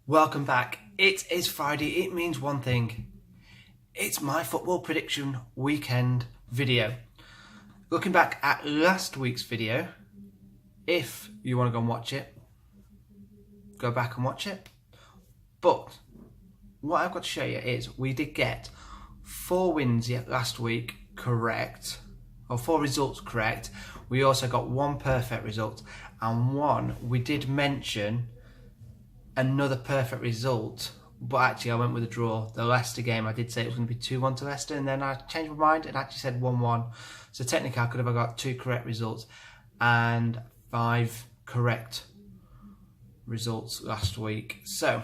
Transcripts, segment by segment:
Welcome back. It is Friday. It means one thing. It's my football prediction weekend video. Looking back at last week's video, if you want to go and watch it, go back and watch it. But what I've got to show you is we did get 4 wins last week correct, or 4 results correct. We also got 1 perfect result, and 1 we did mention another perfect result, but actually I went with a draw. The Leicester game, I did say it was going to be 2-1 to Leicester, and then I changed my mind and actually said 1-1. So technically I could have got 2 correct results and 5 correct results last week. So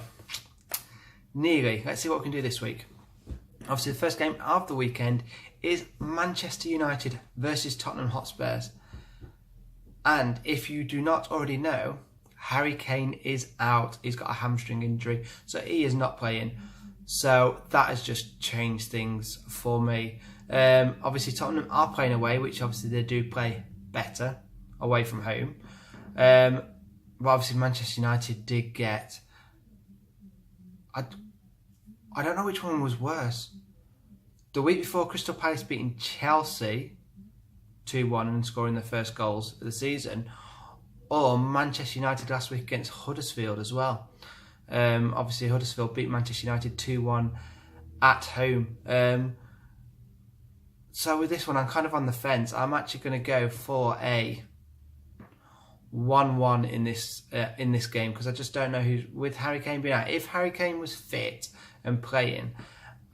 nearly. Let's see what we can do this week. Obviously the first game of the weekend is Manchester United versus Tottenham Hotspurs. And if you do not already know, Harry Kane is out. He's got a hamstring injury, so he is not playing. So that has just changed things for me. Obviously Tottenham are playing away, which obviously they do play better away from home. But obviously Manchester United did get... I don't know which one was worse. The week before, Crystal Palace beating Chelsea 2-1 and scoring their first goals of the season, or Manchester United last week against Huddersfield as well. Obviously Huddersfield beat Manchester United 2-1 at home. So with this one, I'm kind of on the fence. I'm actually going to go for a 1-1 in this game, because I just don't know who's, with Harry Kane being out. If Harry Kane was fit and playing,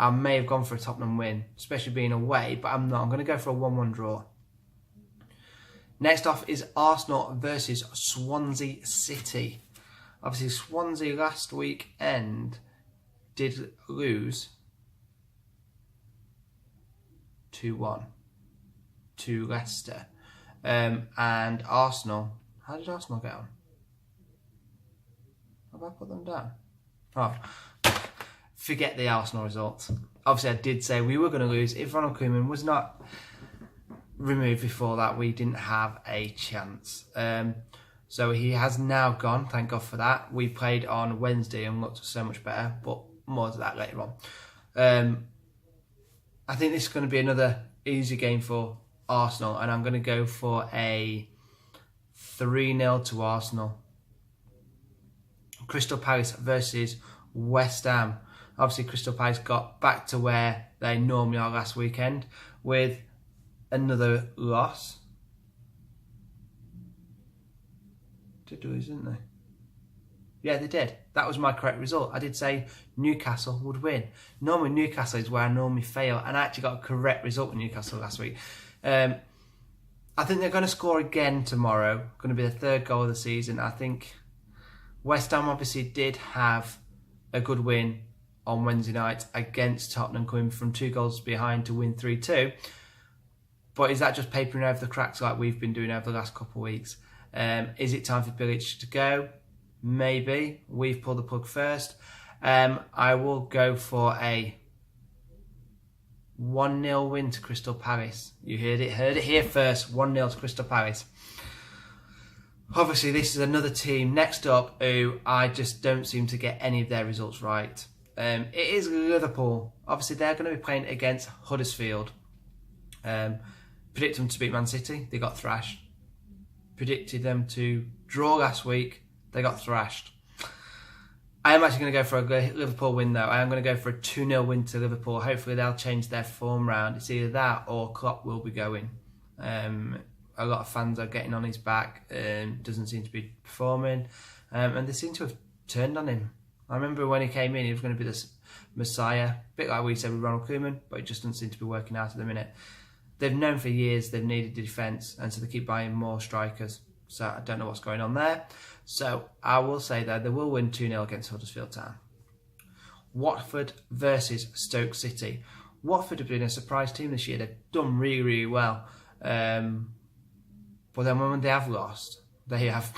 I may have gone for a Tottenham win, especially being away, but I'm not. I'm going to go for a 1-1 draw. Next off is Arsenal versus Swansea City. Obviously Swansea last weekend did lose 2-1 to Leicester. And Arsenal, how did Arsenal get on? Have I put them down? Oh, forget the Arsenal results. Obviously I did say we were going to lose. If Ronald Koeman was not removed before that, we didn't have a chance. So he has now gone, thank God for that. We played on Wednesday and looked so much better, but more to that later on. I think this is going to be another easy game for Arsenal, and I'm going to go for a 3-0 to Arsenal. Crystal Palace versus West Ham. Obviously Crystal Palace got back to where they normally are last weekend with another loss. Did lose, didn't they? Yeah, they did. That was my correct result. I did say Newcastle would win. Normally Newcastle is where I normally fail, and I actually got a correct result with Newcastle last week. I think they're going to score again tomorrow. Going to be the 3rd goal of the season. I think West Ham obviously did have a good win on Wednesday night against Tottenham, coming from 2 goals behind to win 3-2. But is that just papering over the cracks like we've been doing over the last couple of weeks? Is it time for Bilic to go? Maybe. We've pulled the plug first. I will go for a 1-0 win to Crystal Palace. You heard it here first. 1-0 to Crystal Palace. Obviously, this is another team next up who I just don't seem to get any of their results right. It is Liverpool. Obviously, they're going to be playing against Huddersfield. Predicted them to beat Man City. They got thrashed. Predicted them to draw last week. They got thrashed. I am actually going to go for a Liverpool win though. I am going to go for a 2-0 win to Liverpool. Hopefully they'll change their form round. It's either that or Klopp will be going. A lot of fans are getting on his back. Doesn't seem to be performing. And they seem to have turned on him. I remember when he came in, he was going to be the Messiah. A bit like we said with Ronald Koeman, but it just doesn't seem to be working out at the minute. They've known for years they've needed the defence, and so they keep buying more strikers. So I don't know what's going on there. So I will say that they will win 2-0 against Huddersfield Town. Watford versus Stoke City. Watford have been a surprise team this year. They've done really, really well. But then when they have lost, they have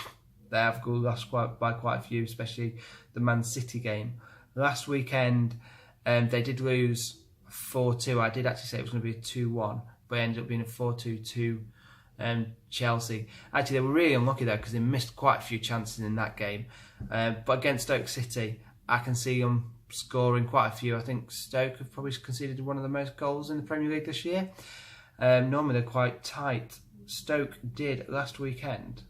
lost by quite a few, especially the Man City game. Last weekend, they did lose 4-2. I did actually say it was going to be a 2-1, but it ended up being a 4-2 to Chelsea. Actually, they were really unlucky though because they missed quite a few chances in that game. But against Stoke City, I can see them scoring quite a few. I think Stoke have probably conceded one of the most goals in the Premier League this year. Normally they're quite tight. Stoke did last weekend.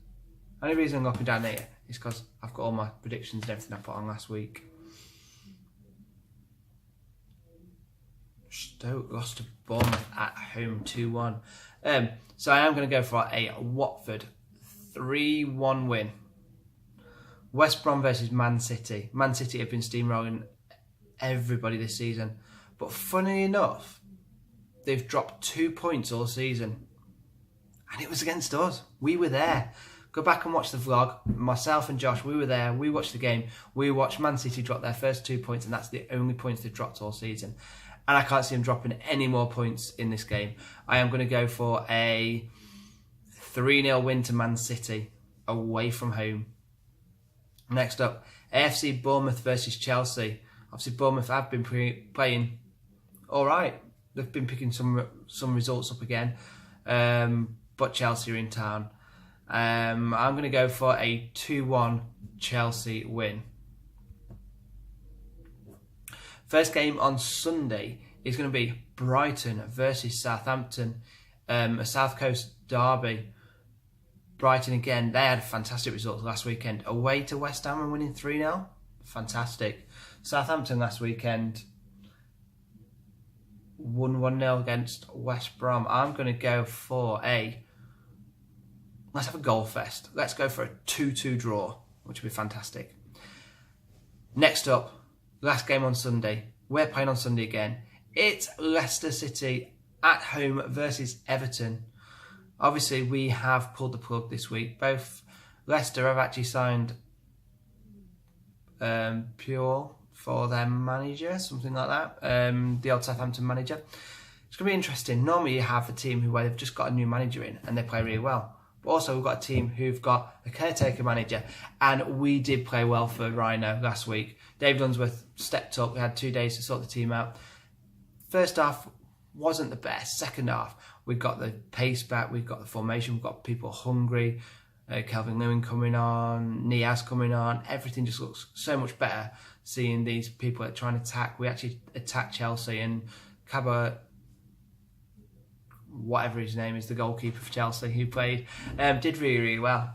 Only reason I'm looking down here is because I've got all my predictions and everything I put on last week. Stoke lost to Bournemouth at home 2-1. So I am going to go for a Watford 3-1 win. West Brom versus Man City. Man City have been steamrolling everybody this season. But funnily enough, they've dropped 2 points all season. And it was against us. We were there. Go back and watch the vlog. Myself and Josh, we were there. We watched the game. We watched Man City drop their first 2 points, and that's the only points they've dropped all season. And I can't see them dropping any more points in this game. I am going to go for a 3-0 win to Man City away from home. Next up, AFC Bournemouth versus Chelsea. Obviously, Bournemouth have been playing all right. They've been picking some results up again. But Chelsea are in town. I'm going to go for a 2-1 Chelsea win. First game on Sunday is going to be Brighton versus Southampton, a South Coast derby. Brighton again, they had fantastic results last weekend. Away to West Ham and winning 3-0. Fantastic. Southampton last weekend won 1-0 against West Brom. I'm going to go for let's have a goal fest. Let's go for a 2-2 draw, which would be fantastic. Next up, last game on Sunday. We're playing on Sunday again. It's Leicester City at home versus Everton. Obviously, we have pulled the plug this week. Both Leicester have actually signed Pure for their manager, something like that. The old Southampton manager. It's going to be interesting. Normally, you have a team where they've just got a new manager in and they play really well. But also, we've got a team who've got a caretaker manager, and we did play well for Rhino last week. David Unsworth stepped up. We had 2 days to sort the team out. First half wasn't the best. Second half, we got the pace back. We've got the formation. We've got people hungry. Calvin Lewin coming on. Niaz coming on. Everything just looks so much better seeing these people that are trying to attack. We actually attacked Chelsea, and Cabo, whatever his name is, the goalkeeper for Chelsea who played, did really, really well.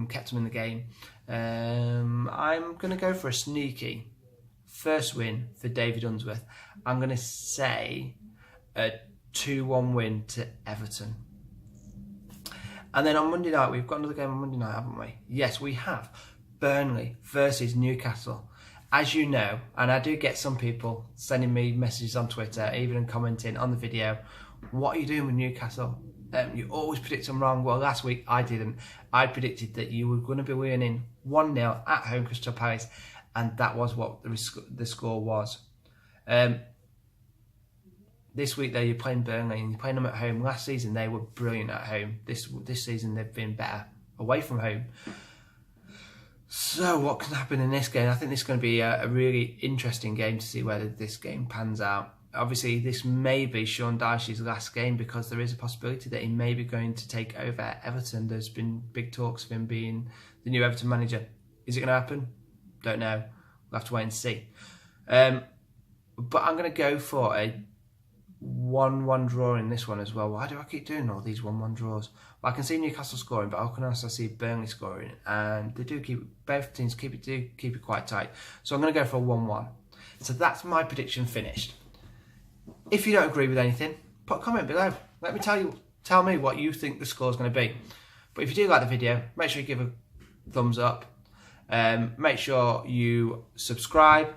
Kept him in the game. I'm going to go for a sneaky first win for David Unsworth. I'm going to say a 2-1 win to Everton. And then on Monday night, we've got another game on Monday night, haven't we? Yes, we have. Burnley versus Newcastle. As you know, and I do get some people sending me messages on Twitter, even commenting on the video, what are you doing with Newcastle? You always predict them wrong. Well, last week I didn't. I predicted that you were going to be winning 1-0 at home, Crystal Palace, and that was what the score was. This week, though, you're playing Burnley and you're playing them at home. Last season, they were brilliant at home. This season, they've been better away from home. So, what can happen in this game? I think this is going to be a really interesting game to see whether this game pans out. Obviously, this may be Sean Dyche's last game because there is a possibility that he may be going to take over Everton. There's been big talks of him being the new Everton manager. Is it going to happen? Don't know. We'll have to wait and see. But I'm going to go for a 1-1 draw in this one as well. Why do I keep doing all these 1-1 draws? Well, I can see Newcastle scoring, but I can also see Burnley scoring, and they do both teams keep it quite tight. So I'm going to go for a 1-1. So that's my prediction finished. If you don't agree with anything, put a comment below. Let me tell me what you think the score is going to be. But if you do like the video, make sure you give a thumbs up. Make sure you subscribe.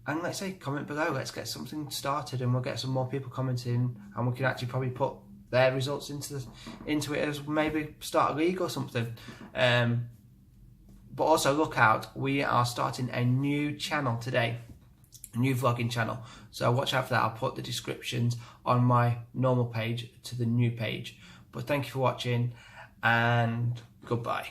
And let's say comment below. Let's get something started, and we'll get some more people commenting, and we can actually probably put their results into it as maybe start a league or something. But also look out, we are starting a new channel today. A new vlogging channel, so watch out for that. I'll put the descriptions on my normal page to the new page. But thank you for watching, and goodbye.